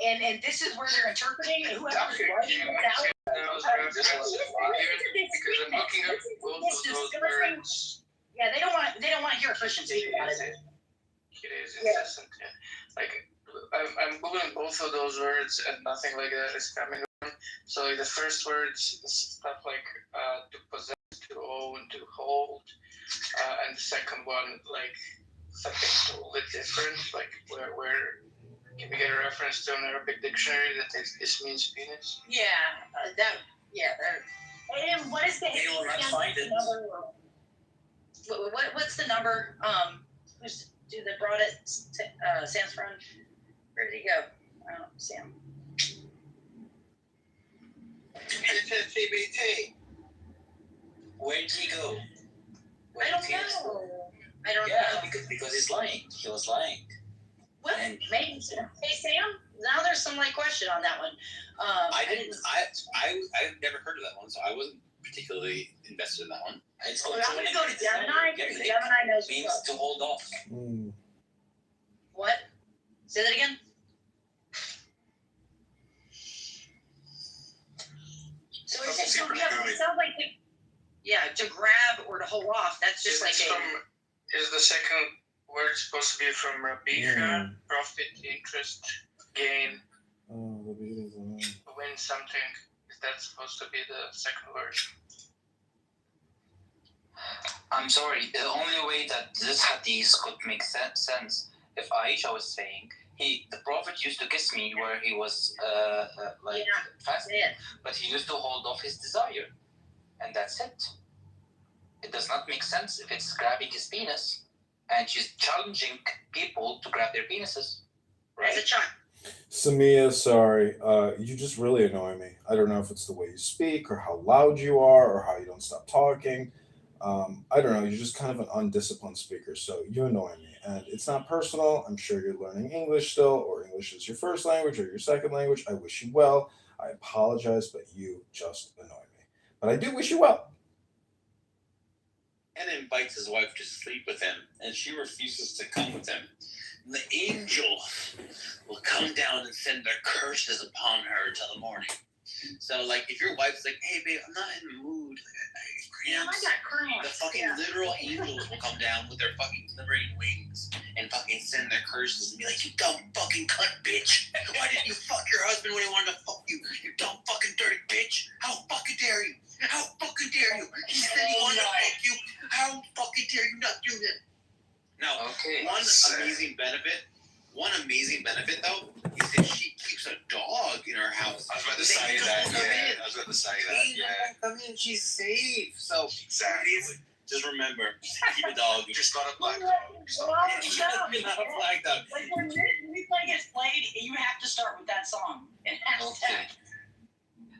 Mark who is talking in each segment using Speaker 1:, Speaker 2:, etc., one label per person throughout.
Speaker 1: And this is where they're interpreting whoever's writing it out.
Speaker 2: Because I'm looking at both of those words.
Speaker 1: Yeah, they don't want to hear a Christian speak about it.
Speaker 2: It is incessant. Yeah. Like I'm googling both of those words and nothing like that is coming up. So like the first words stuff like to possess, to own, to hold, and the second one like something totally different. Like where can we get a reference to an Arabic dictionary that this means penis?
Speaker 1: Yeah, and what is the number? What's the number? Who's dude that brought it? Sam's friend. Where did he go? Sam.
Speaker 3: TBT. Where did he go?
Speaker 1: I don't know.
Speaker 3: Yeah, because he's lying. He was lying.
Speaker 1: What? Maybe. Hey Sam. Now there's some question on that one.
Speaker 3: I've never heard of that one, so I wasn't particularly invested in that one.
Speaker 1: I'm going to go to Gemini because Gemini knows
Speaker 3: means to hold off.
Speaker 1: What? Say that again. So it sounds like to grab or to hold off. That's just
Speaker 2: Is the second word supposed to be from Rabbicha? Profit, interest, gain. Win something. Is that supposed to be the second word?
Speaker 4: I'm sorry. The only way that this hadith could make sense if Aisha was saying the prophet used to kiss me where he was fasting, but he used to hold off his desire, and that's it. It does not make sense if it's grabbing his penis, and she's challenging people to grab their penises. Right?
Speaker 1: As a child.
Speaker 5: Samia, sorry, you just really annoy me. I don't know if it's the way you speak or how loud you are or how you don't stop talking. I don't know. You're just kind of an undisciplined speaker, so you annoy me. And it's not personal. I'm sure you're learning English still, or English is your first language or your second language. I wish you well. I apologize, but you just annoy me. But I do wish you well.
Speaker 6: And invites his wife to sleep with him, and she refuses to come with him. The angel will come down and send their curses upon her till the morning. So, if your wife's like, hey, babe, I'm not in the mood. I
Speaker 1: got cramps.
Speaker 6: The fucking literal angels will come down with their fucking glimmering wings and fucking send their curses and be like, you dumb fucking cunt bitch. Why didn't you fuck your husband when he wanted to fuck you? You dumb fucking dirty bitch. How fucking dare you? How fucking dare you? He said he wanted to fuck you. How fucking dare you not do that? Now, One amazing benefit, though, is that she keeps a dog in her house.
Speaker 3: I was about to say that.
Speaker 6: Yeah. Come in, she's safe. So,
Speaker 3: Exactly.
Speaker 6: just remember, keep a dog.
Speaker 3: You just got a black dog.
Speaker 6: You're not a black dog.
Speaker 1: When replay gets played, you have to start with that song.
Speaker 4: Okay.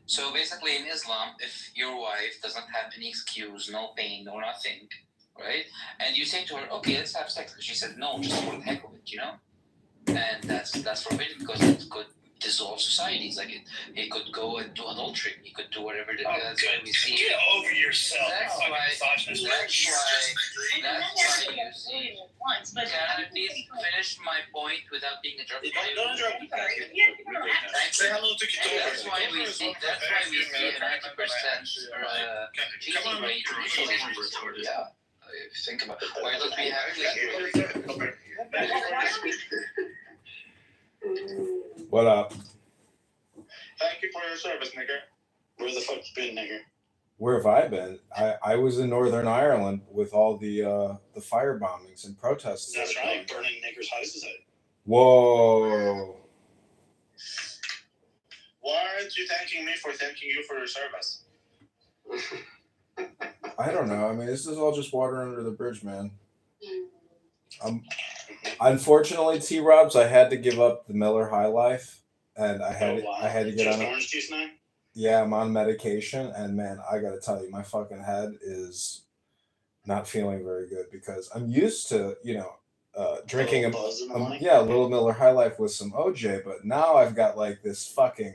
Speaker 4: So basically, in Islam, if your wife doesn't have any excuse, no pain, no nothing, right? And you say to her, okay, let's have sex. And she said, no, just for the heck of it, And that's forbidden because it could dissolve societies. It could go and do adultery. It could do whatever. That's why we see.
Speaker 3: Get over yourself.
Speaker 4: That's why you see. Can I please finish my point without being interrupted?
Speaker 6: Don't interrupt me.
Speaker 3: Say hello to Kitover.
Speaker 4: That's why we see a 90% cheating rate initially. Yeah. If you think about it, why don't we have
Speaker 5: What up?
Speaker 3: Thank you for your service, nigger. Where the fuck you been, nigger?
Speaker 5: Where have I been? I was in Northern Ireland with all the fire bombings and protests.
Speaker 3: That's right, burning niggers' houses out.
Speaker 5: Whoa.
Speaker 3: Why aren't you thanking me for thanking you for your service?
Speaker 5: I don't know. I mean, this is all just water under the bridge, man. Unfortunately, T-Robs, I had to give up the Miller High Life, and I had to get on
Speaker 3: orange juice now?
Speaker 5: Yeah, I'm on medication, and man, I gotta tell you, my fucking head is not feeling very good because I'm used to, drinking a little Miller High Life with some OJ, but now I've got this fucking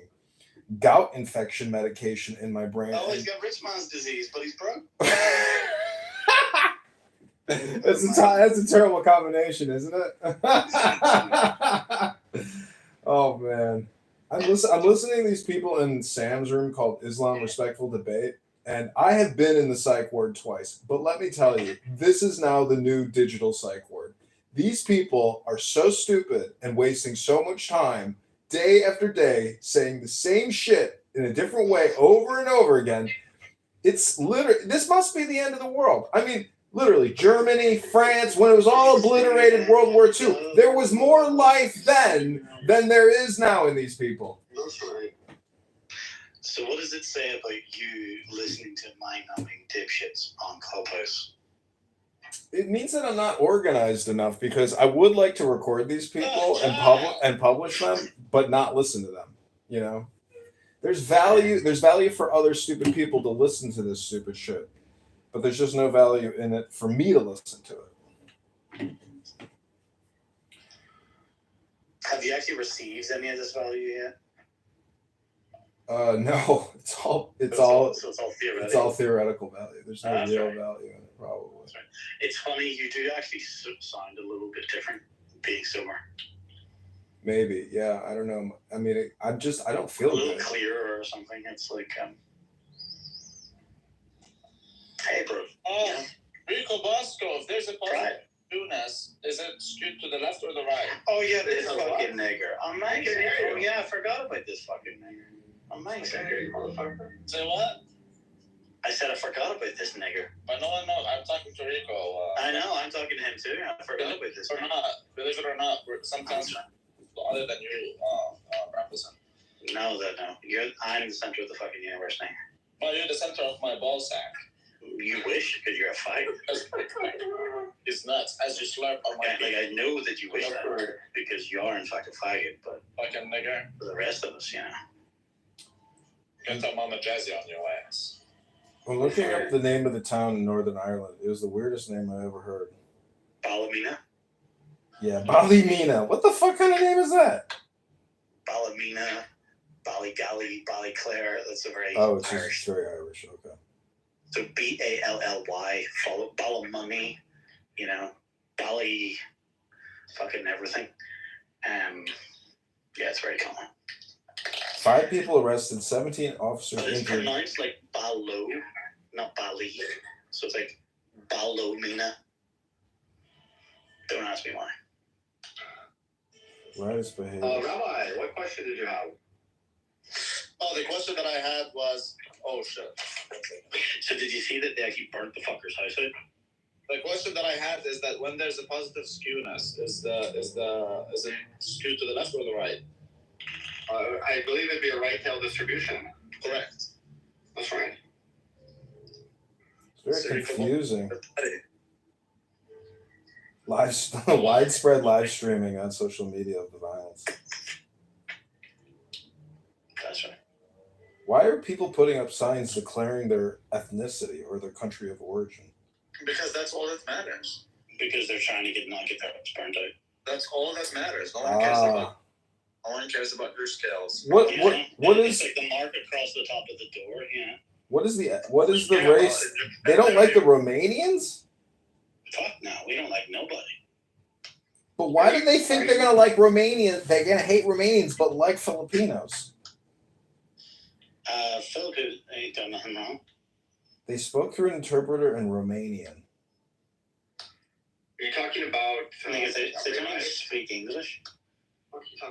Speaker 5: gout infection medication in my brain.
Speaker 3: Oh, he's got rich man's disease, but he's broke.
Speaker 5: That's a terrible combination, isn't it? I'm listening to these people in Sam's room called Islam Respectful Debate, and I have been in the psych ward twice. But let me tell you, this is now the new digital psych ward. These people are so stupid and wasting so much time day after day saying the same shit in a different way over and over again. It's literally, this must be the end of the world. I mean, literally, Germany, France, when it was all obliterated, World War II, there was more life then than there is now in these people.
Speaker 3: That's right. So what does it say about you listening to mind-numbing dipshits on Clubhouse?
Speaker 5: It means that I'm not organized enough, because I would like to record these people and publish them, but not listen to them. You know, there's value for other stupid people to listen to this stupid shit, but there's just no value in it for me to listen to it.
Speaker 3: Have you actually received any of this value yet?
Speaker 5: No, it's all
Speaker 3: theoretical.
Speaker 5: It's all theoretical value. There's no real value in it, probably.
Speaker 3: That's right. It's funny, you do actually sound a little bit different being sober.
Speaker 5: Maybe, yeah. I don't know. I mean, I don't feel
Speaker 3: a little
Speaker 5: good.
Speaker 3: clearer or something. It's like, hey, bro.
Speaker 7: Rico Bosco, if there's a positive Tunas, is it skewed to the left or the right?
Speaker 3: Oh, yeah, this fucking nigger. Amazing. Oh, yeah, I forgot about this fucking nigger. Amazing. Motherfucker.
Speaker 7: Say what?
Speaker 3: I said I forgot about this nigger.
Speaker 7: But no one knows. I'm talking to Rico.
Speaker 3: I know, I'm talking to him too. I forgot about this.
Speaker 7: Or not. Believe it or not, we're sometimes other than you represent.
Speaker 3: No. I'm the center of the fucking universe now.
Speaker 7: Well, you're the center of my ball sack.
Speaker 3: You wish, because you're a faggot.
Speaker 7: It's nuts. As you slurp on my
Speaker 3: like, I know that you wish that, because you are in fact a faggot, but
Speaker 7: fucking nigger.
Speaker 3: For the rest of us, you know.
Speaker 7: You can tell Mama Jazzy on your ass.
Speaker 5: I'm looking up the name of the town in Northern Ireland. It was the weirdest name I ever heard.
Speaker 3: Ballymena?
Speaker 5: Yeah, Ballymena. What the fuck kind of name is that?
Speaker 3: Ballymena, Ballygally, Ballyclare. That's a very
Speaker 5: it's
Speaker 3: Irish.
Speaker 5: Very Irish, okay.
Speaker 3: So Bally, Ballymummy, you know, Bally, fucking everything. Yeah, it's very common.
Speaker 5: 5 people arrested, 17 officers
Speaker 3: But it's
Speaker 5: injured.
Speaker 3: pronounced like Ballo, not Bali. So it's like Ballymena. Don't ask me why.
Speaker 5: Riotous behavior.
Speaker 3: Rabbi, what question did you have?
Speaker 7: Oh, the question that I had was, oh shit.
Speaker 3: So did you see that they actually burnt the fucker's house out?
Speaker 7: The question that I had is that when there's a positive skewness, is it skewed to the left or the right?
Speaker 3: I believe it'd be a right tail distribution.
Speaker 7: Correct.
Speaker 3: That's right.
Speaker 5: It's very confusing. Widespread live streaming on social media of the violence.
Speaker 3: That's right.
Speaker 5: Why are people putting up signs declaring their ethnicity or their country of origin?
Speaker 7: Because that's all that matters.
Speaker 3: Because they're trying to not get their house burnt out.
Speaker 7: That's all that matters. No one cares about. No one cares about your scales.
Speaker 5: What is
Speaker 3: like the mark across the top of the door? Yeah.
Speaker 5: What is the race? They don't like the Romanians?
Speaker 3: Fuck no, we don't like nobody.
Speaker 5: But why do they think they're gonna like Romanians? They're gonna hate Romanians, but like Filipinos.
Speaker 3: Philippines ain't done nothing wrong.
Speaker 5: They spoke through an interpreter in Romanian.
Speaker 3: You're talking about. They don't speak English.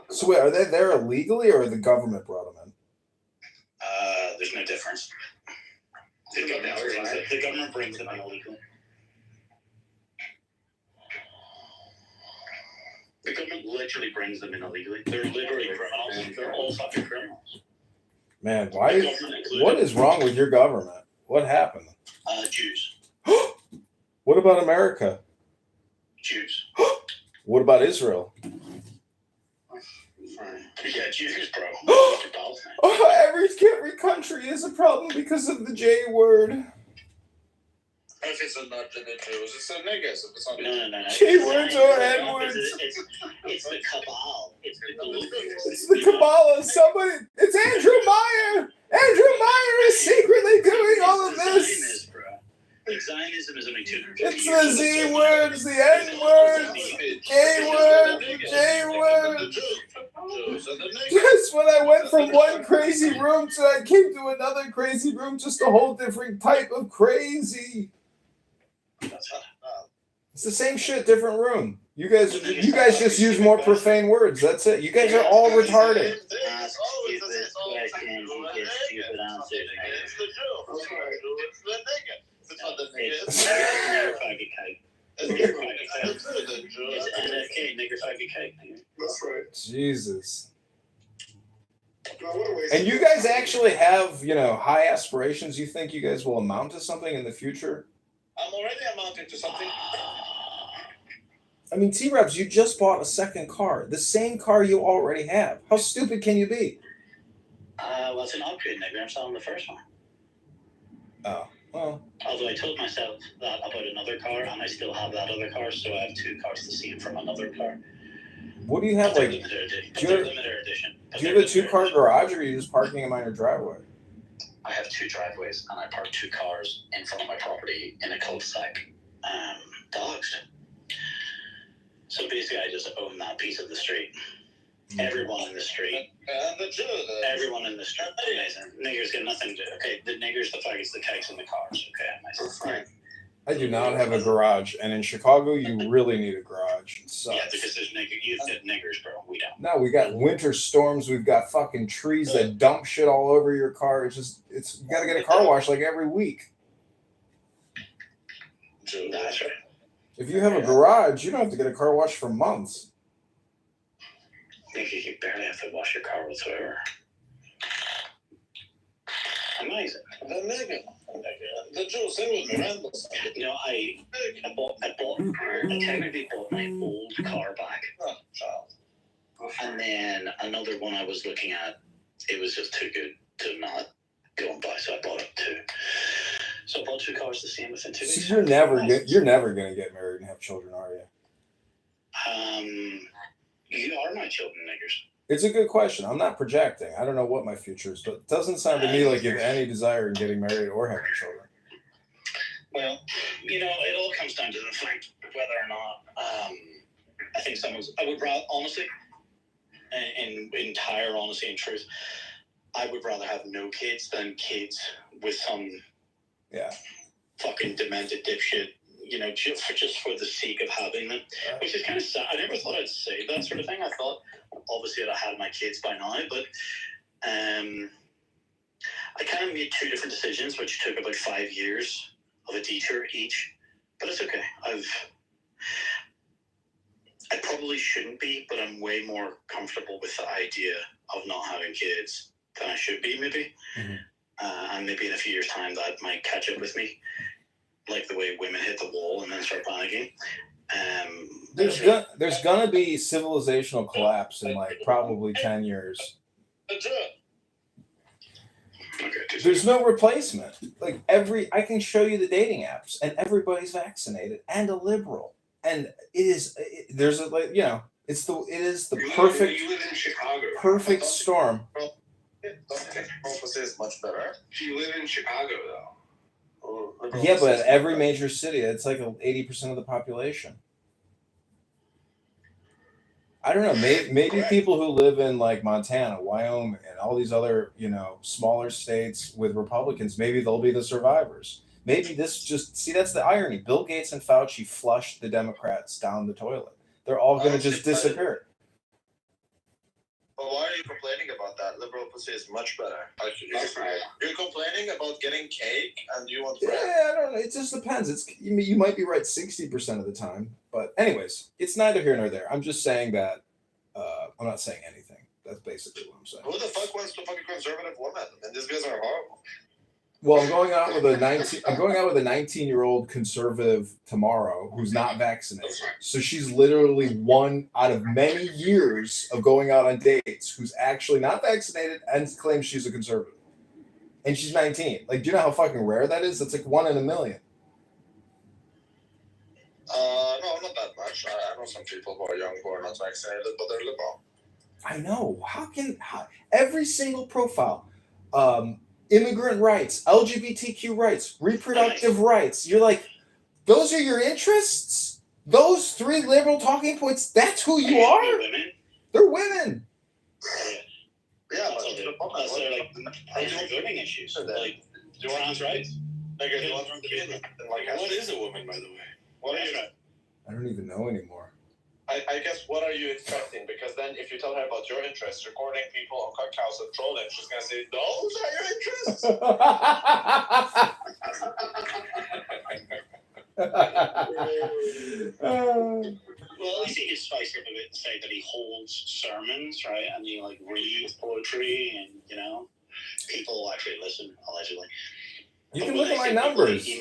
Speaker 5: So wait, are they there illegally, or the government brought them in?
Speaker 3: There's no difference. The government brings them in illegally. The government literally brings them in illegally. They're literally criminals. They're all fucking criminals.
Speaker 5: Man, what is wrong with your government? What happened?
Speaker 3: Jews.
Speaker 5: What about America?
Speaker 3: Jews.
Speaker 5: What about Israel?
Speaker 3: Yeah, Jews, bro.
Speaker 5: Every country is a problem because of the J word.
Speaker 7: If it's not the Jews, it's the niggas. If it's not
Speaker 3: No.
Speaker 5: J words or N words.
Speaker 3: It's the cabal. It's the
Speaker 5: It's the Kabbalah. Somebody. It's Andrew Meyer. Andrew Meyer is secretly doing all of this.
Speaker 3: Zionism is only 200
Speaker 5: It's the Z words, the N words, K words, J words. That's worse when I went from one crazy room to I came to another crazy room, just a whole different type of crazy.
Speaker 3: That's fine.
Speaker 5: It's the same shit, different room. You guys just use more profane words. That's it. You guys are all retarded.
Speaker 3: Ask stupid questions, you get stupid answers.
Speaker 7: It's the Jew. It's the nigga. It's not the nigga.
Speaker 3: It's nigger faggy cake.
Speaker 7: It's the Jew.
Speaker 3: It's NFK, nigger faggy cake.
Speaker 7: That's right.
Speaker 5: Jesus.
Speaker 7: Now, what a waste
Speaker 5: And
Speaker 7: of
Speaker 5: you guys actually have, high aspirations. You think you guys will amount to something in the future?
Speaker 7: I'm already amounting to something.
Speaker 5: I mean, T-Reps, you just bought a second car. The same car you already have. How stupid can you be?
Speaker 3: Well, it's an upgrade, nigger. I'm selling the first one.
Speaker 5: Oh, well.
Speaker 3: Although I told myself that about another car, and I still have that other car, so I have two cars to see from another car.
Speaker 5: What do you have,
Speaker 3: But they're
Speaker 5: like,
Speaker 3: limited edition.
Speaker 5: do you have-
Speaker 3: Limited edition.
Speaker 5: do you have a two-car garage, or are you just parking them on your driveway?
Speaker 3: I have two driveways, and I park two cars in front of my property in a cul-de-sac. Dogs. So basically, I just own that piece of the street. Everyone in the street.
Speaker 7: And the Jew.
Speaker 3: Everyone in the street. Amazing. Niggers get nothing to do. Okay, the niggers, the faggots, the cakes, and the cars. Okay, nice.
Speaker 5: I do not have a garage, and in Chicago, you really need a garage. It sucks.
Speaker 3: Yeah, because there's you've got niggers, bro. We don't.
Speaker 5: No, we got winter storms. We've got fucking trees that dump shit all over your car. You gotta get a car wash like every week.
Speaker 3: That's right.
Speaker 5: If you have a garage, you don't have to get a car wash for months.
Speaker 3: You barely have to wash your car whatsoever. Amazing.
Speaker 7: The nigga. The Jew. Same with Miranda.
Speaker 3: You know, I technically bought my old car back.
Speaker 7: Oh, child.
Speaker 3: And then another one I was looking at, it was just too good to not go and buy, so I bought it too. So I bought two cars the same within 2 weeks.
Speaker 5: So you're never gonna get married and have children, are you?
Speaker 3: You are my children, niggers.
Speaker 5: It's a good question. I'm not projecting. I don't know what my future is, but it doesn't sound to me like you have any desire in getting married or having children.
Speaker 3: Well, it all comes down to the fact whether or not I think I would rather, honestly, in entire honesty and truth, I would rather have no kids than kids with some fucking demented dipshit, just for the sake of having them, which is kind of sad. I never thought I'd say that sort of thing. I thought, obviously, I'd had my kids by now, but I kind of made two different decisions, which took about 5 years of a detour each, but it's okay. I probably shouldn't be, but I'm way more comfortable with the idea of not having kids than I should be, maybe.
Speaker 5: Mm-hmm.
Speaker 3: And maybe in a few years' time, that might catch up with me, like the way women hit the wall and then start panicking.
Speaker 5: There's gonna be civilizational collapse in like probably 10 years. There's no replacement. Like I can show you the dating apps, and everybody's vaccinated and a liberal, and it is the perfect.
Speaker 7: You live in Chicago.
Speaker 5: Perfect storm.
Speaker 7: Prophecy is much better.
Speaker 2: You live in Chicago, though.
Speaker 5: Yeah, but every major city, it's like 80% of the population. I don't know. Maybe people who live in like Montana, Wyoming, and all these other, smaller states with Republicans, maybe they'll be the survivors. Maybe that's the irony. Bill Gates and Fauci flushed the Democrats down the toilet. They're all going to just disappear.
Speaker 7: But why are you complaining about that? Liberal pussy is much better. You're complaining about getting cake and you want bread.
Speaker 5: Yeah, I don't know. It just depends. You might be right 60% of the time. But anyways, it's neither here nor there. I'm just saying that I'm not saying anything. That's basically what I'm saying.
Speaker 7: Who the fuck wants to fuck a conservative woman? And these guys are horrible.
Speaker 5: Well, I'm going out with a 19-year-old conservative tomorrow who's not vaccinated. So she's literally one out of many years of going out on dates who's actually not vaccinated and claims she's a conservative. And she's 19. Like, do you know how fucking rare that is? That's like 1 in a million.
Speaker 7: No, not that much. I know some people who are young who are not vaccinated, but they're liberal.
Speaker 5: I know. How every single profile, immigrant rights, LGBTQ rights, reproductive rights. You're like, those are your interests? Those 3 liberal talking points, that's who you are?
Speaker 3: Women?
Speaker 5: They're women.
Speaker 7: Yeah,
Speaker 3: That's
Speaker 7: but
Speaker 3: other, that's their like voting issues.
Speaker 7: So then-
Speaker 3: Like
Speaker 7: do you want
Speaker 3: trans rights.
Speaker 7: like if you want to be
Speaker 8: What is a woman, by the way?
Speaker 7: what are
Speaker 3: That's
Speaker 7: you
Speaker 3: right.
Speaker 5: I don't even know anymore.
Speaker 7: I guess what are you expecting? Because then if you tell her about your interests, recording people on Clubhouse and trolling, she's gonna say, those are your interests?
Speaker 3: Well, at least he gets spiced up a bit and say that he holds sermons, right? And he like reads poetry, and people actually listen allegedly.
Speaker 5: You
Speaker 3: But
Speaker 5: can
Speaker 3: when
Speaker 5: look at
Speaker 3: they
Speaker 5: my
Speaker 3: say people,
Speaker 5: numbers.
Speaker 3: He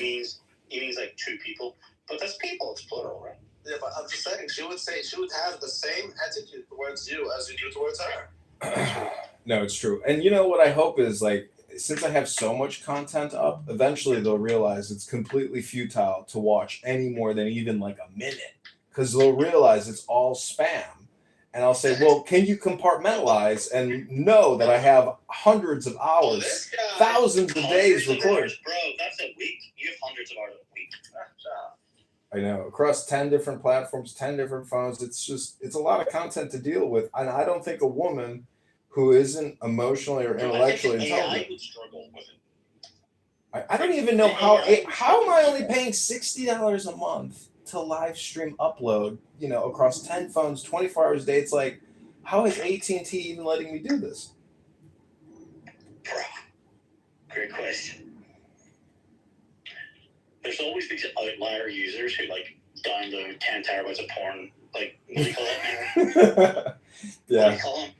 Speaker 3: means like 2 people, but that's people. It's plural, right?
Speaker 7: Yeah, but I'm just saying, she would have the same attitude towards you as you do towards her.
Speaker 5: No, it's true. And you know what I hope is like, since I have so much content up, eventually they'll realize it's completely futile to watch any more than even like a minute, because they'll realize it's all spam. And I'll say, well, can you compartmentalize and know that I have hundreds of hours,
Speaker 7: This guy,
Speaker 5: thousands of days
Speaker 3: Hundreds of
Speaker 5: recorded?
Speaker 3: hours, bro. That's a week. You have hundreds of hours a week.
Speaker 5: I know, across 10 different platforms, 10 different phones. It's a lot of content to deal with. And I don't think a woman who isn't emotionally or intellectually
Speaker 3: I think AI
Speaker 5: intelligent.
Speaker 3: would struggle with it.
Speaker 5: I don't even know how am I only paying $60 a month to live stream upload, across 10 phones, 24 hours a day. It's like, how is AT&T even letting me do this?
Speaker 3: Bro, great question. There's always these outlier users who like download 10 terabytes of porn. Like, what do you call that now? What do
Speaker 5: Yeah.
Speaker 3: you call them?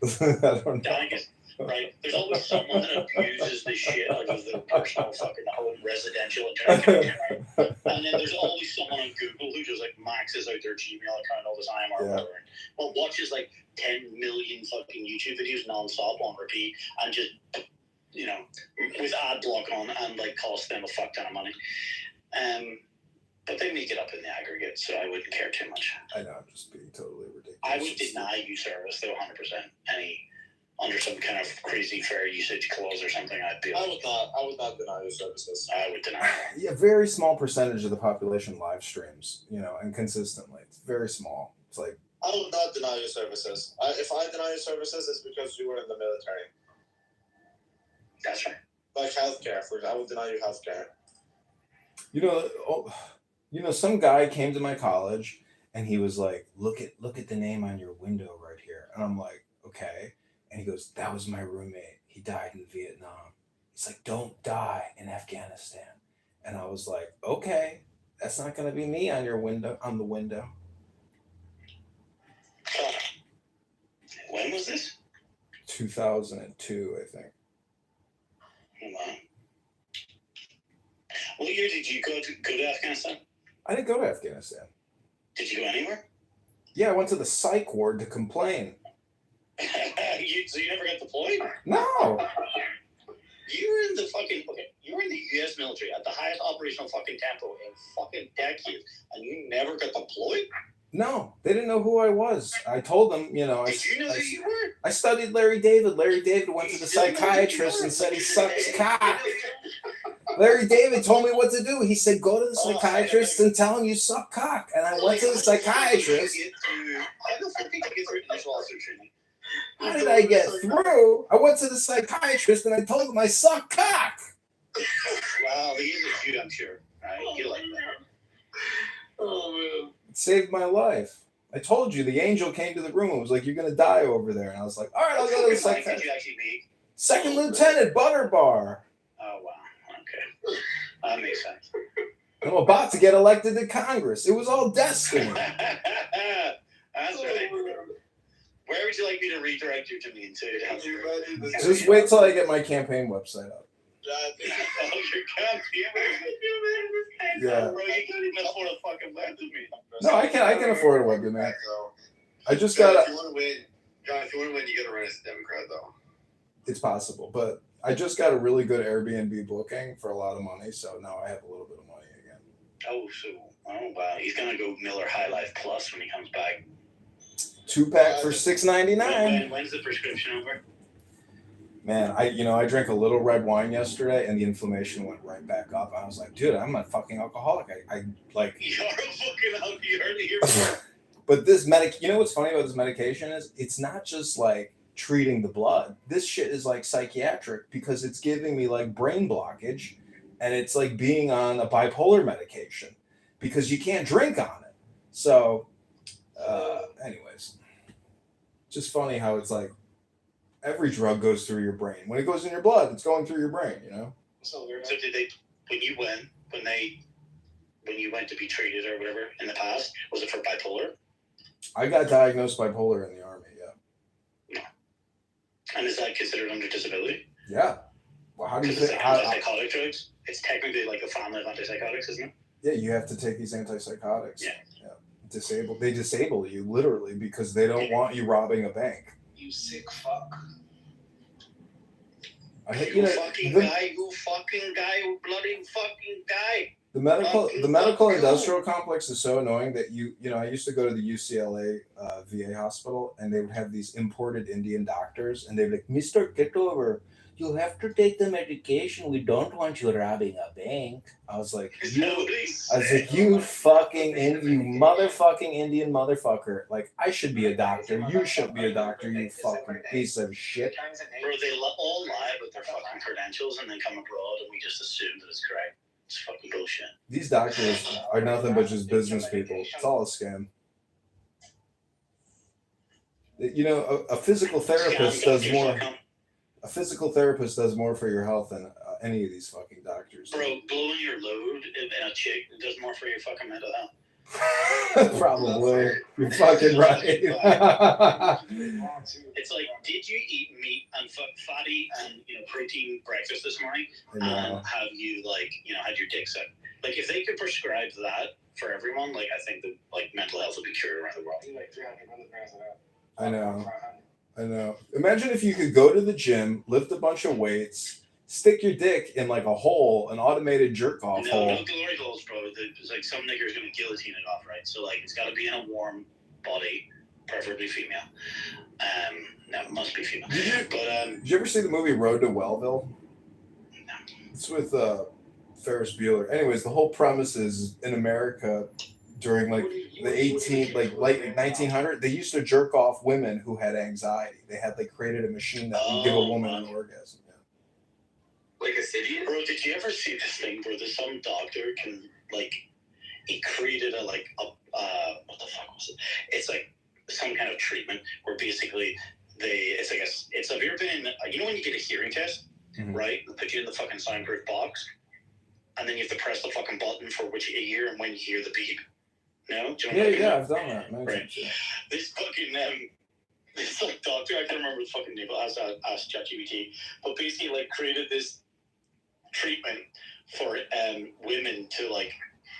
Speaker 5: I don't know.
Speaker 3: Dangus, right? There's always someone that abuses the shit out of their personal fucking home residential internet connection, right? And then there's always someone on Google who just like maxes out their Gmail account all the time or whatever. But watches like 10 million fucking YouTube videos nonstop on repeat and just, with ad block on and like cost them a fuck ton of money. But they make it up in the aggregate, so I wouldn't care too much.
Speaker 5: I know, I'm just being totally ridiculous.
Speaker 3: I would deny you service though, 100%. Under some kind of crazy fair usage clause or something,
Speaker 7: I would not deny your services.
Speaker 3: I would deny it.
Speaker 5: Yeah, very small percentage of the population live streams, and consistently. It's very small. It's like,
Speaker 7: I would not deny your services. If I deny your services, it's because you were in the military.
Speaker 3: That's right.
Speaker 7: Like healthcare, I would deny you healthcare.
Speaker 5: some guy came to my college and he was like, look at the name on your window right here. And I'm like, okay. And he goes, that was my roommate. He died in Vietnam. He's like, don't die in Afghanistan. And I was like, okay, that's not going to be me on the window.
Speaker 3: When was this?
Speaker 5: 2002, I think.
Speaker 3: Wow. What year did you go to Afghanistan?
Speaker 5: I didn't go to Afghanistan.
Speaker 3: Did you go anywhere?
Speaker 5: Yeah, I went to the psych ward to complain.
Speaker 3: So you never got deployed?
Speaker 5: No.
Speaker 3: You were in the U.S. military at the highest operational fucking tempo in fucking decades, and you never got deployed?
Speaker 5: No, they didn't know who I was. I told them,
Speaker 3: Did you know who you were?
Speaker 5: I studied Larry David. Larry David went to the psychiatrist and said he sucks cock. Larry David told me what to do. He said, go to the psychiatrist and tell him you suck cock. And I went to the psychiatrist.
Speaker 3: How the fuck did you get through initial officer training?
Speaker 5: How did I get through? I went to the psychiatrist and I told him I suck cock.
Speaker 3: Wow, he is a Jew, I'm sure. Right? You like that.
Speaker 7: Oh man.
Speaker 5: It saved my life. I told you, the angel came to the room and was like, you're going to die over there. And I was like, all right, I'll go to the
Speaker 3: Did
Speaker 5: psychiatrist.
Speaker 3: you actually make?
Speaker 5: Second Lieutenant Butterbar.
Speaker 3: Oh, wow. Okay. That makes sense.
Speaker 5: I'm about to get elected to Congress. It was all destiny.
Speaker 3: That's right. Where would you like me to redirect you to me to?
Speaker 5: Just wait till I get my campaign website up. Yeah.
Speaker 3: Bro, you can't even afford a fucking land to me.
Speaker 5: No, I can afford a website.
Speaker 7: So,
Speaker 5: I just
Speaker 6: John,
Speaker 5: got
Speaker 6: if you want to win, you gotta run as a Democrat, though.
Speaker 5: It's possible, but I just got a really good Airbnb booking for a lot of money, so now I have a little bit of money again.
Speaker 3: Oh wow, he's gonna go Miller High Life Plus when he comes back.
Speaker 5: 2-pack for $6.99.
Speaker 3: When's the prescription over?
Speaker 5: Man, I drank a little red wine yesterday, and the inflammation went right back up. I was like, dude, I'm a fucking alcoholic. I like.
Speaker 3: You're a fucking you heard it here.
Speaker 5: But this you know what's funny about this medication is it's not just like treating the blood. This shit is like psychiatric because it's giving me like brain blockage, and it's like being on a bipolar medication because you can't drink on it. So, anyways, just funny how it's like every drug goes through your brain. When it goes in your blood, it's going through your brain. You know.
Speaker 3: So did they when you went to be treated or whatever in the past? Was it for bipolar?
Speaker 5: I got diagnosed bipolar in the army. Yeah.
Speaker 3: And is that considered under disability?
Speaker 5: Yeah. Well, how do you
Speaker 3: Because
Speaker 5: think?
Speaker 3: it's like antipsychotic drugs. It's technically like a family of antipsychotics, isn't it?
Speaker 5: Yeah, you have to take these antipsychotics.
Speaker 3: Yeah.
Speaker 5: They disable you literally because they don't want you robbing a bank.
Speaker 2: You sick fuck.
Speaker 3: You fucking guy, you bloody fucking guy.
Speaker 5: The medical industrial complex is so annoying that I used to go to the UCLA VA hospital, and they would have these imported Indian doctors, and they'd be like, Mr. Kitover, you have to take the medication. We don't want you robbing a bank. I was like, you motherfucking Indian motherfucker. Like, I should be a doctor. You should be a doctor, you fucking piece of shit.
Speaker 3: Bro, they all lie with their fucking credentials and then come abroad, and we just assume that it's correct. It's fucking bullshit.
Speaker 5: These doctors are nothing but just business people. It's all a scam. A physical therapist does more. A physical therapist does more for your health than any of these fucking doctors.
Speaker 3: Bro, blowing your load in a chick does more for your fucking mental health.
Speaker 5: Probably. You're fucking right.
Speaker 3: It's like, did you eat meat and fatty and protein breakfast this morning?
Speaker 5: And
Speaker 3: have you had your dick sucked? Like, if they could prescribe that for everyone, like, I think that mental health would be cured around the world.
Speaker 5: I know. Imagine if you could go to the gym, lift a bunch of weights, stick your dick in like a hole, an automated jerk off hole.
Speaker 3: No glory holes, bro. It's like some nigger's gonna guillotine it off, right? So like it's gotta be in a warm body, preferably female. No, it must be female.
Speaker 5: Did you ever see the movie Road to Wellville?
Speaker 3: No.
Speaker 5: It's with Ferris Bueller. Anyways, the whole premise is in America during like the 1900, they used to jerk off women who had anxiety. They created a machine that would give a woman an orgasm. Yeah.
Speaker 6: Like a city?
Speaker 3: Bro, did you ever see this thing where there's some doctor can he created what the fuck was it? It's like some kind of treatment where basically have you ever been when you get a hearing test,
Speaker 5: mm-hmm.
Speaker 3: right? They put you in the fucking soundproof box, and then you have to press the fucking button for which you hear and when you hear the beep. No?
Speaker 5: Yeah, I've done that.
Speaker 3: Right. This fucking this doctor, I can't remember the fucking name, but I asked ChatGPT, but basically created this treatment for women to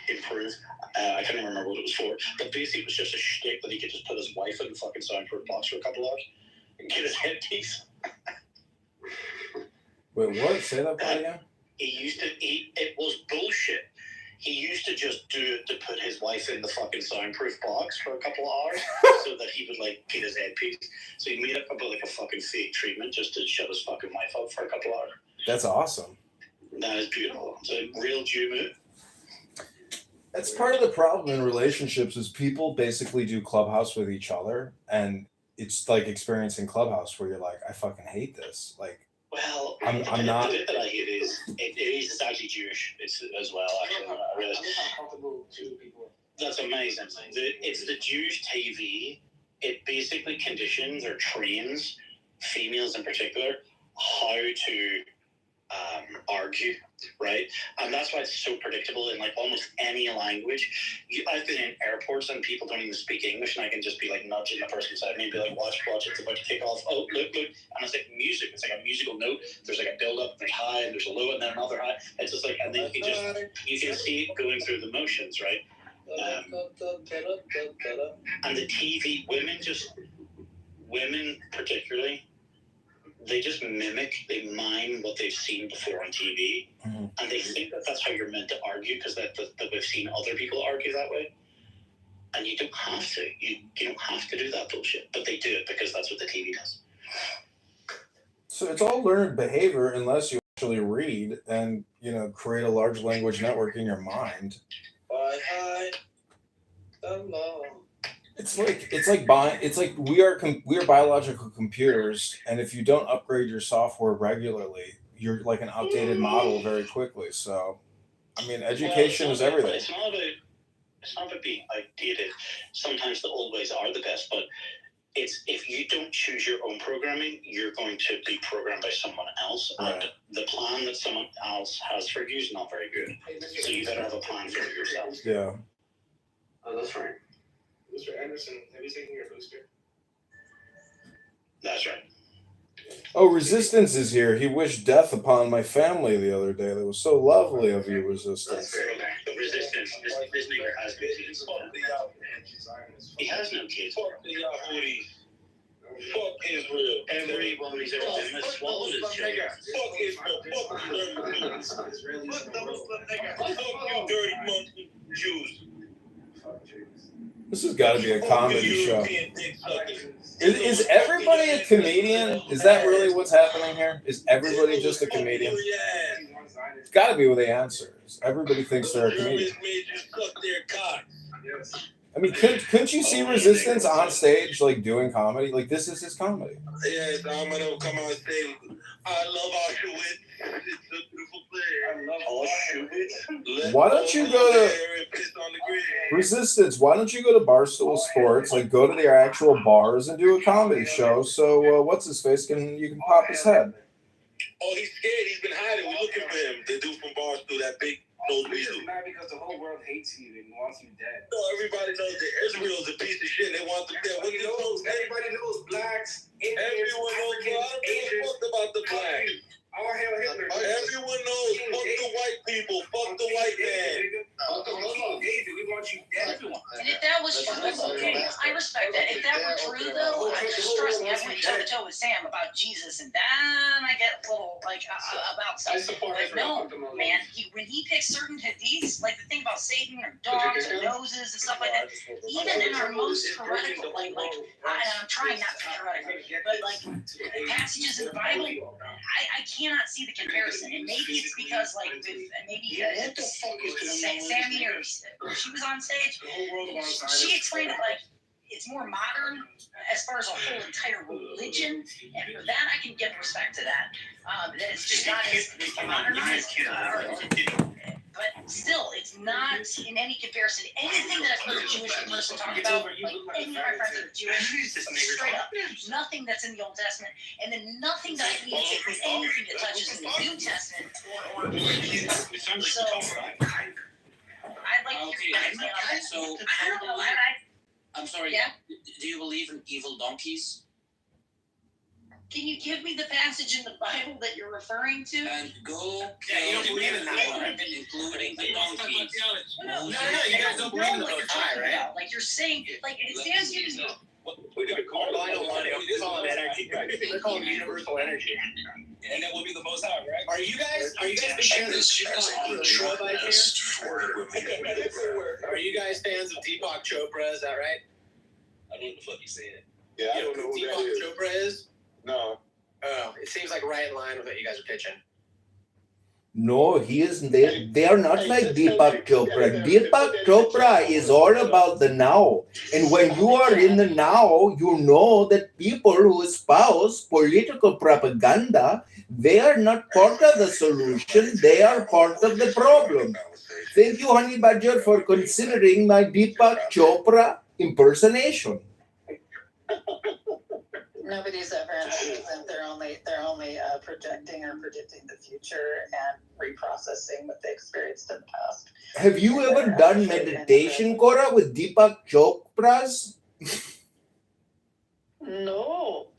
Speaker 3: improve. I can't remember what it was for, but basically it was just a shtick that he could just put his wife in the fucking soundproof box for a couple hours and get his headpiece.
Speaker 5: Wait, what? Say that part again?
Speaker 3: It was bullshit. He used to just do it to put his wife in the fucking soundproof box for a couple of hours so that he would get his headpiece. So he made up a fucking fake treatment just to shut his fucking wife up for a couple of hours.
Speaker 5: That's awesome.
Speaker 3: That is beautiful. It's a real Jew move.
Speaker 5: That's part of the problem in relationships is people basically do Clubhouse with each other, and it's like experiencing Clubhouse where you're like, I fucking hate this.
Speaker 3: Well,
Speaker 5: I'm not.
Speaker 3: The bit that I hate is it's actually Jewish. It's as well. Actually, I realize. That's amazing. It's the Jewish TV. It basically conditions or trains females in particular how to argue, right? And that's why it's so predictable in almost any language. I've been in airports and people don't even speak English, and I can just be nudging the person beside me and be like, watch, it's about to kick off. Oh, look. And it's like music. It's like a musical note. There's a build up, there's high, and there's a low, and then another high. It's just and then you can see it going through the motions, right? And the TV, women particularly, they just they mime what they've seen before on TV,
Speaker 5: mm-hmm.
Speaker 3: and they think that that's how you're meant to argue because that we've seen other people argue that way, and you don't have to. You don't have to do that bullshit, but they do it because that's what the TV does.
Speaker 5: So it's all learned behavior unless you actually read and create a large language network in your mind. It's like we are biological computers, and if you don't upgrade your software regularly, you're like an outdated model very quickly. So, I mean, education is everything.
Speaker 3: It's not about being outdated. Sometimes the old ways are the best, but it's if you don't choose your own programming, you're going to be programmed by someone else, and the plan that someone else has for you is not very good. So you better have a plan for yourself.
Speaker 5: Yeah.
Speaker 8: Oh, that's right. Mr. Anderson, have you taken your booster?
Speaker 3: That's right.
Speaker 5: Oh, Resistance is here. He wished death upon my family the other day. That was so lovely of you, Resistance.
Speaker 3: The Resistance, this nigger has no kids. He has no kids.
Speaker 8: Fuck Israel.
Speaker 3: Every woman he's ever been with swallowed his children.
Speaker 8: Fuck Israel. Fuck you dirty monkey Jews.
Speaker 5: This has got to be a comedy show. Is everybody a comedian? Is that really what's happening here? Is everybody just a comedian? It's got to be what the answer is. Everybody thinks they're a comedian. I mean, couldn't you see Resistance on stage, like, doing comedy? Like, this is his comedy.
Speaker 8: Yes, I'm going to come on stage. I love Auschwitz. It's a beautiful place. I love Auschwitz.
Speaker 5: Why don't you go to Resistance? Why don't you go to Barstool Sports, like, go to their actual bars and do a comedy show? So, what's his face? You can pop his head.
Speaker 8: Oh, he's scared. He's been hiding. We're looking for him. The dude from Barstool, that big nose weasel.
Speaker 9: It's mad because the whole world hates you and wants you dead.
Speaker 8: No, everybody knows that Israel's a piece of shit. They want them dead.
Speaker 9: Everybody knows blacks, Indians,
Speaker 8: Everyone knows. I don't fuck about the blacks.
Speaker 9: All hail Hitler.
Speaker 8: Everyone knows. Fuck the white people. Fuck the white man.
Speaker 9: Fuck the Muslims. David, we want you dead.
Speaker 1: And if that was true, okay, I respect that. If that were true, though, trust me, I went toe to toe with Sam about Jesus, and then I get a little like about stuff. Like, no, man, when he picks certain hadiths, like the thing about Satan or dogs and noses and stuff like that, even in our most heretical, I'm trying not to be heretical, but like passages in the Bible, I cannot see the comparison, and maybe it's because like Sammy or she was on stage, she explained it like it's more modern as far as a whole entire religion, and for that I can give respect to that. That it's just not as modernized, but still, it's not in any comparison. Anything that I've heard a Jewish person talk about, like any of my friends that are Jewish, straight up, nothing that's in the Old Testament, and then nothing that I can take with anything that touches in the New Testament or so. I'd like to hear your guys' on that.
Speaker 6: So,
Speaker 1: I don't know.
Speaker 6: I'm sorry.
Speaker 1: Yeah?
Speaker 6: Do you believe in evil donkeys?
Speaker 1: Can you give me the passage in the Bible that you're referring to?
Speaker 6: And go.
Speaker 9: Yeah, you don't believe in that one.
Speaker 6: Including the donkeys.
Speaker 1: No,
Speaker 9: you guys don't believe in the Most High, right?
Speaker 1: Like you're saying, like it stands here.
Speaker 9: We're going to call it, I don't want it. We call it energy. We're calling it universal energy. And that will be the Most High, right? Are you guys fans Are you guys fans of Deepak Chopra? Is that right? I don't know what the fuck you're saying.
Speaker 8: Yeah, I don't know who that is.
Speaker 9: Deepak Chopra is?
Speaker 8: No.
Speaker 9: Oh, it seems like right in line with what you guys are pitching.
Speaker 5: No, he isn't. They are not like Deepak Chopra. Deepak Chopra is all about the now. And when you are in the now, you know that people who espouse political propaganda, they are not part of the solution. They are part of the problem. Thank you, Honey Badger, for considering my Deepak Chopra impersonation.
Speaker 10: Nobody's ever answered them. They're only projecting or predicting the future and reprocessing what they experienced in the past.
Speaker 5: Have you ever done meditation, Cora, with Deepak Chopra's?
Speaker 10: No.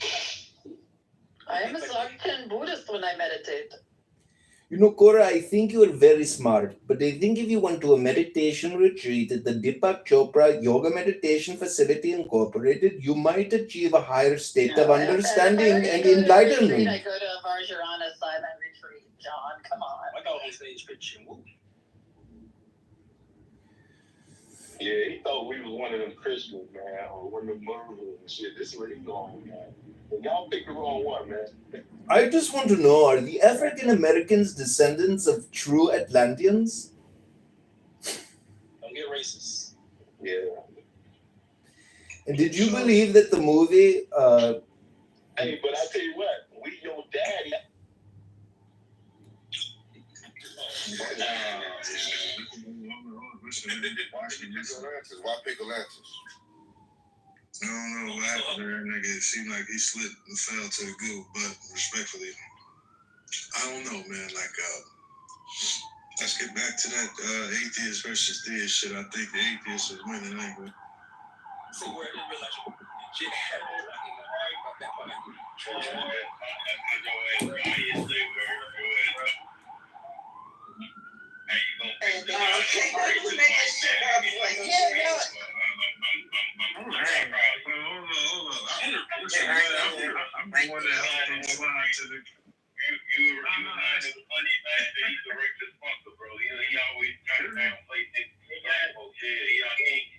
Speaker 10: I am a Dzogchen Buddhist when I meditate.
Speaker 5: You know, Cora, I think you are very smart, but I think if you went to a meditation retreat at the Deepak Chopra Yoga Meditation Facility Incorporated, you might achieve a higher state of understanding and enlightenment.
Speaker 10: I go to a Vajrayana silent retreat, John. Come on.
Speaker 9: I got on stage pitching.
Speaker 8: Yeah, he thought we was one of them Christians, man, or one of them Muslims and shit. This is where he going, man. And y'all picked the wrong one, man.
Speaker 5: I just want to know, are the African Americans descendants of true Atlanteans?
Speaker 9: Don't get racist.
Speaker 8: Yeah.
Speaker 5: And did you believe that the movie?
Speaker 8: Hey, but I tell you what, we your daddy.
Speaker 7: Why pickle lances?
Speaker 11: I don't know what happened there, nigga. It seemed like he slipped and fell to the goo, but respectfully, I don't know, man. Like, let's get back to that atheist versus theist shit. I think the atheist is winning anyway.
Speaker 9: See where it realized shit.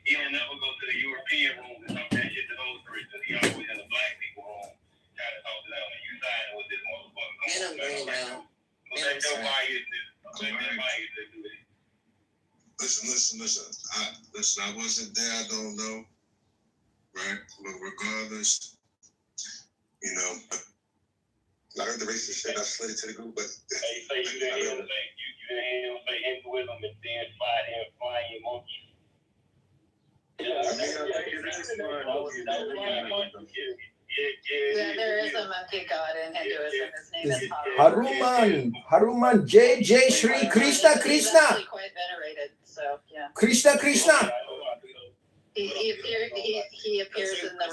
Speaker 11: He'll never go to the European room and talk that shit to those three. He always in the black people room trying to talk to them. And you siding with this motherfucker.
Speaker 6: Get him, bring him down.
Speaker 11: Let your bias do it. Listen. I wasn't there. I don't know. Right? But regardless, you know.
Speaker 7: I heard the racist shit. I slid it to the group, but
Speaker 11: Hey, say you didn't hear him say hinduism and then flying monkeys.
Speaker 10: Yeah, there is a monkey god in Hinduism. His name is
Speaker 5: Haruman, Jai Shri Krishna.
Speaker 10: He's actually quite venerated, so yeah.
Speaker 5: Krishna.
Speaker 10: He appears in the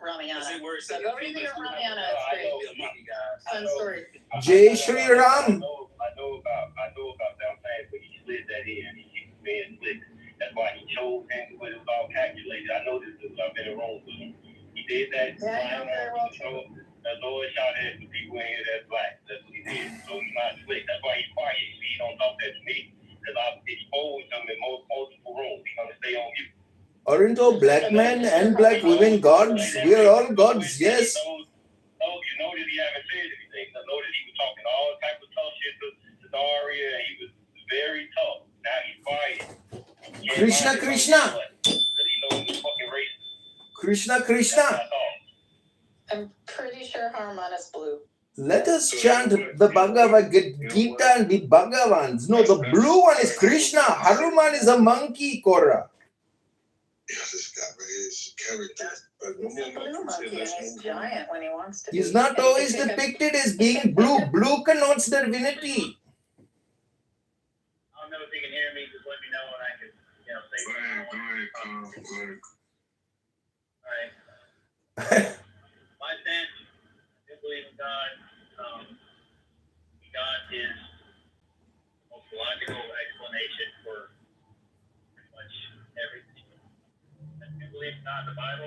Speaker 10: Ramayana. So go read the Ramayana. It's great. Fun story.
Speaker 5: Jai Shri Ram.
Speaker 11: I know about that fact, but he slid that in. He being slick. That's why he chose him when it was all calculated. I know this because I've been around with him. He did that.
Speaker 10: Yeah, very well too.
Speaker 11: The Lord shot at some people in here that's black. That's what he did. So he's not slick. That's why he's quiet. He don't talk that to me because I've exposed him in multiple rooms. He's gonna stay on you.
Speaker 5: Aren't all black men and black women gods? We are all gods, yes.
Speaker 11: You notice he haven't said anything. I noticed he was talking all type of tough shit to Daria, and he was very tough. Now he's quiet.
Speaker 5: Krishna.
Speaker 10: I'm pretty sure Hanuman is blue.
Speaker 5: Let us chant the Bhagavad Gita and the Bhagavans. No, the blue one is Krishna. Hanuman is a monkey, Korra.
Speaker 11: Yeah, this guy, his character.
Speaker 10: He's a blue monkey and he's giant when he wants to be.
Speaker 5: He's not always depicted as being blue. Blue connotes divinity.
Speaker 11: I don't know if you can hear me. Just let me know when I can, say something. Go ahead. All right. My stance, I believe in God. God is the most logical explanation for pretty much everything. If you believe in God in the Bible,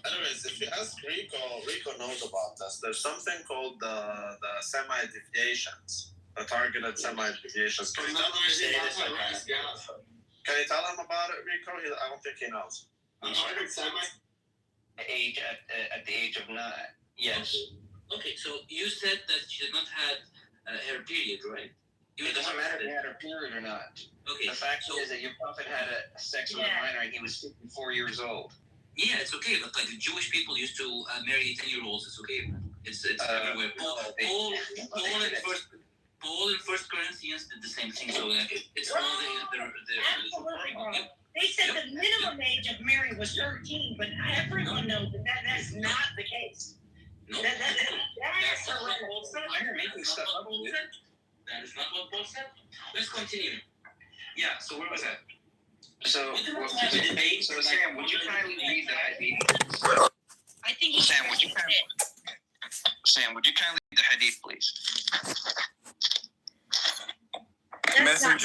Speaker 7: anyways, if you ask Rico knows about this. There's something called the semi-deviations, the targeted semi-deviations. Can you tell him about it, Rico? I don't think he knows.
Speaker 4: At the age of 9. Yes.
Speaker 6: Okay, so you said that she did not have her period, right?
Speaker 4: It doesn't matter if you had her period or not.
Speaker 6: Okay.
Speaker 4: The fact is that your prophet had a sex with a minor and he was 54 years old.
Speaker 6: Yeah, it's okay, but like the Jewish people used to marry 10-year-olds. It's okay. It's everywhere. Paul in First Corinthians did the same thing. So it's all the
Speaker 1: They said the minimum age of Mary was 13, but everyone knows that's not the case.
Speaker 6: No,
Speaker 1: That's
Speaker 6: not what Paul said. You're making stuff up. That is not what Paul said. Let's continue. Yeah, so where was that?
Speaker 4: So Sam, would you kindly read the hadith?
Speaker 1: I think
Speaker 4: Sam, would you kindly read the hadith, please?
Speaker 1: Messenger